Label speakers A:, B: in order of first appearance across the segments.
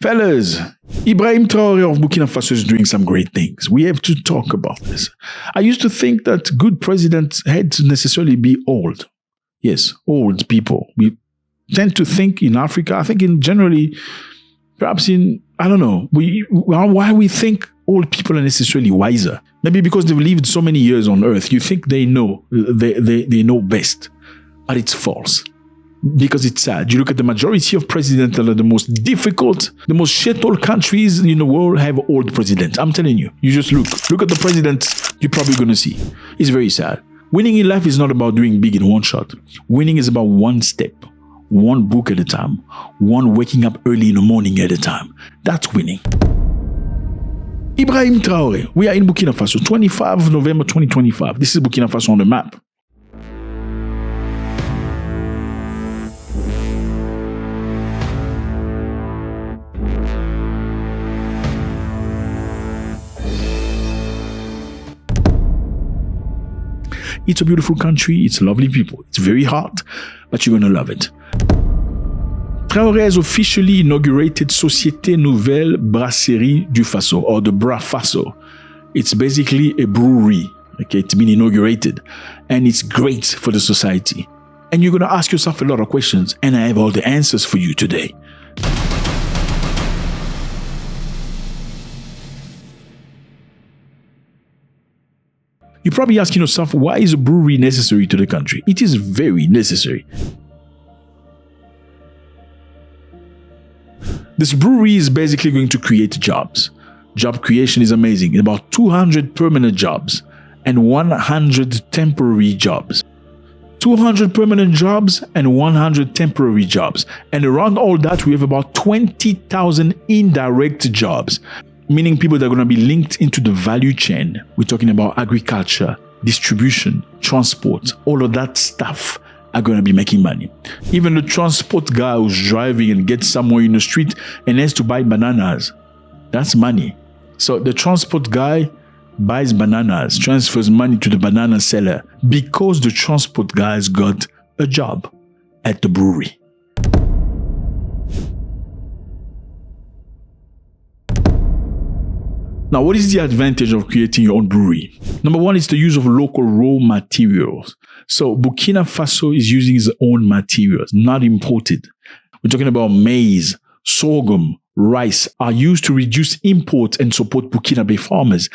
A: Fellas, Ibrahim Traoré of Burkina Faso is doing some great things. We have to talk about this. I used to think that good presidents had to necessarily be old. Yes, old people. We tend to think in Africa, I think in generally, perhaps in, I don't know, why we think old people are necessarily wiser. Maybe because they've lived so many years on earth, you think they know, they know best. But it's false. Because it's sad. You look at the majority of presidents that are the most difficult, the most shithole countries in the world have old presidents. I'm telling you. You just look at the presidents you're probably going to see. It's very sad. Winning in life is not about doing big in one shot. Winning is about one step, one book at a time, one waking up early in the morning at a time. That's winning. Ibrahim Traoré. We are in Burkina Faso, 25 of November 2025. This is Burkina Faso on the map. It's a beautiful country, it's lovely people, it's very hot, but you're going to love it. Traoré has officially inaugurated Société Nouvelle Brasserie du Faso, or the Brafaso. It's basically a brewery. Okay, it's been inaugurated, and it's great for the society. And you're going to ask yourself a lot of questions, and I have all the answers for you today. You're probably asking yourself, why is a brewery necessary to the country? It is very necessary. This brewery is basically going to create jobs. Job creation is amazing. About 200 permanent jobs and 100 temporary jobs. 200 permanent jobs and 100 temporary jobs. And around all that, we have about 20,000 indirect jobs. Meaning people that are going to be linked into the value chain. We're talking about agriculture, distribution, transport, all of that stuff are going to be making money. Even the transport guy who's driving and gets somewhere in the street and has to buy bananas, that's money. So the transport guy buys bananas, transfers money to the banana seller because the transport guy's got a job at the brewery. Now, what is the advantage of creating your own brewery? Number one is the use of local raw materials. So Burkina Faso is using its own materials, not imported. We're talking about maize, sorghum, rice are used to reduce imports and support Burkinabe farmers.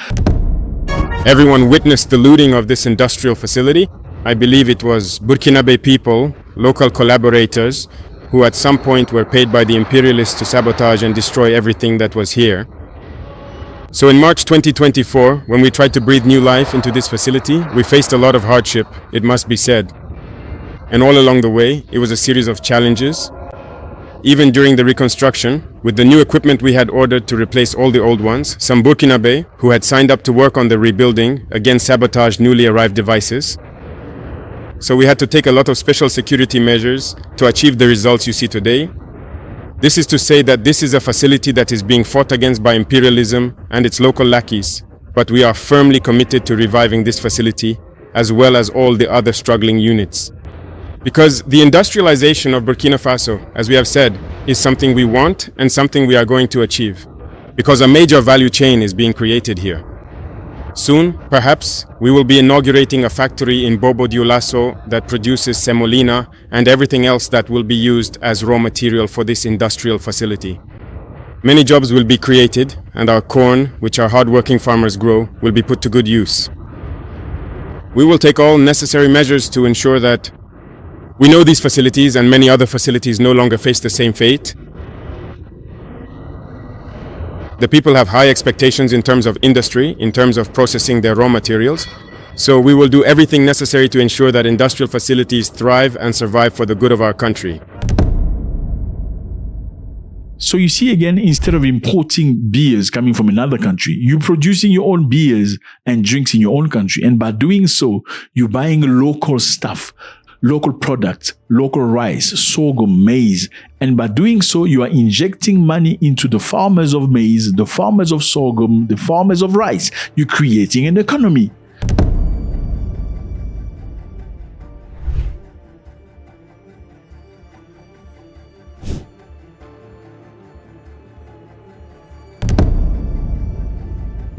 B: Everyone witnessed the looting of this industrial facility. I believe it was Burkinabe people, local collaborators, who at some point were paid by the imperialists to sabotage and destroy everything that was here. So in March 2024, when we tried to breathe new life into this facility, we faced a lot of hardship, it must be said. And all along the way, it was a series of challenges. Even during the reconstruction, with the new equipment we had ordered to replace all the old ones, some Burkinabe, who had signed up to work on the rebuilding, again sabotaged newly arrived devices. So we had to take a lot of special security measures to achieve the results you see today. This is to say that this is a facility that is being fought against by imperialism and its local lackeys, but we are firmly committed to reviving this facility as well as all the other struggling units. Because the industrialization of Burkina Faso, as we have said, is something we want and something we are going to achieve. Because a major value chain is being created here. Soon, perhaps, we will be inaugurating a factory in Bobo Dioulasso that produces semolina and everything else that will be used as raw material for this industrial facility. Many jobs will be created, and our corn, which our hard-working farmers grow, will be put to good use. We will take all necessary measures to ensure that we know these facilities and many other facilities no longer face the same fate. The people have high expectations in terms of industry, in terms of processing their raw materials. So we will do everything necessary to ensure that industrial facilities thrive and survive for the good of our country.
A: So you see again, instead of importing beers coming from another country, you're producing your own beers and drinks in your own country. And by doing so, you're buying local stuff, local products, local rice, sorghum, maize. And by doing so, you are injecting money into the farmers of maize, the farmers of sorghum, the farmers of rice. You're creating an economy.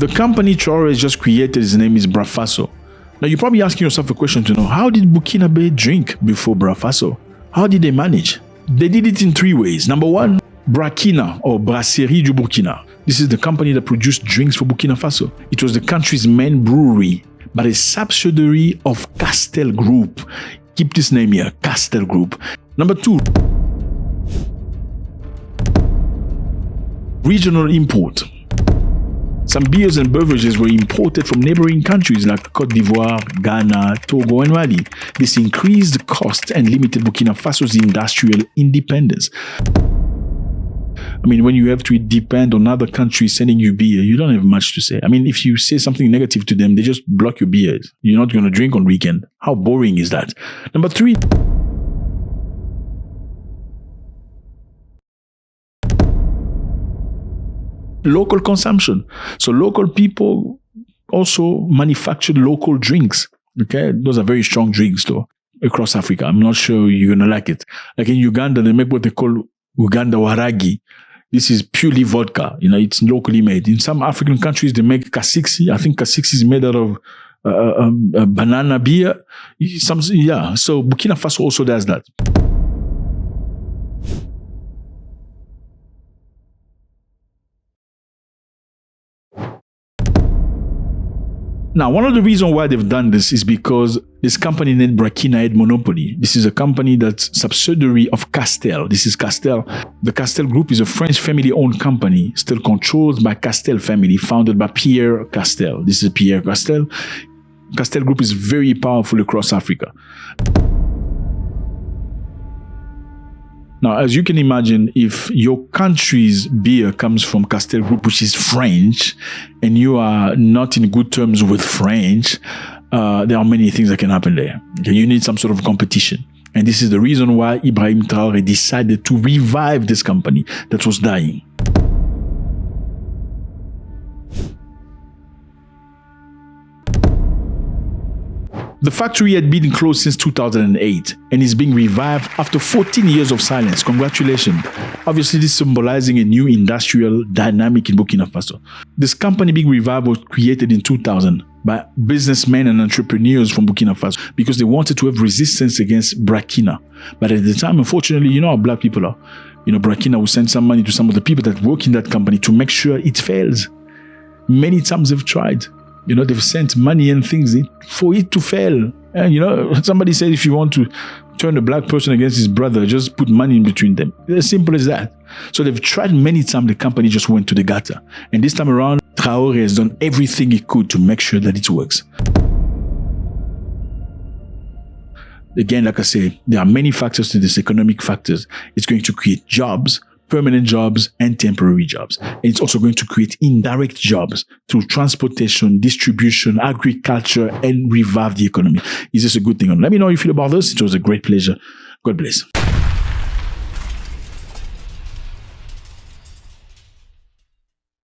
A: The company Traoré just created, his name is Brafaso. Now you're probably asking yourself a question to know, how did Burkinabe drink before Brafaso? How did they manage? They did it in 3 ways. Number one, Burkina or Brasserie du Burkina. This is the company that produced drinks for Burkina Faso. It was the country's main brewery, but a subsidiary of Castel Group. Keep this name here, Castel Group. Number two, regional import. Some beers and beverages were imported from neighboring countries like Côte d'Ivoire, Ghana, Togo, and Mali. This increased the cost and limited Burkina Faso's industrial independence. I mean, when you have to depend on other countries sending you beer, you don't have much to say. I mean, if you say something negative to them, they just block your beers. You're not going to drink on weekend. How boring is that? Number three, local consumption. So local people also manufactured local drinks. Okay, those are very strong drinks though across Africa. I'm not sure you're gonna like it. Like in Uganda, they make what they call Uganda Waragi. This is purely vodka. It's locally made. In some African countries, they make Kasiksi. I think Kasiksi is made out of banana beer. So Burkina Faso also does that. Now, one of the reasons why they've done this is because this company named Burkina had monopoly. This is a company that's subsidiary of Castel. This is Castel. The Castel Group is a French family-owned company, still controlled by Castel family, founded by Pierre Castel. This is Pierre Castel. Castel Group is very powerful across Africa. Now, as you can imagine, if your country's beer comes from Castel Group, which is French, and you are not in good terms with French, there are many things that can happen there. Okay? You need some sort of competition. And this is the reason why Ibrahim Traoré decided to revive this company that was dying. The factory had been closed since 2008 and is being revived after 14 years of silence. Congratulations. Obviously, this is symbolizing a new industrial dynamic in Burkina Faso. This company being revived was created in 2000 by businessmen and entrepreneurs from Burkina Faso because they wanted to have resistance against Burkina. But at the time, unfortunately, you know how black people are. Burkina will send some money to some of the people that work in that company to make sure it fails. Many times they've tried. They've sent money and things for it to fail. And, somebody said if you want to turn a black person against his brother, just put money in between them. It's as simple as that. So they've tried many times. The company just went to the gutter. And this time around, Traoré has done everything he could to make sure that it works. Again, like I say, there are many factors to this, economic factors. It's going to create jobs, permanent jobs and temporary jobs. And it's also going to create indirect jobs through transportation, distribution, agriculture, and revive the economy. Is this a good thing? Let me know how you feel about this. It was a great pleasure. God bless.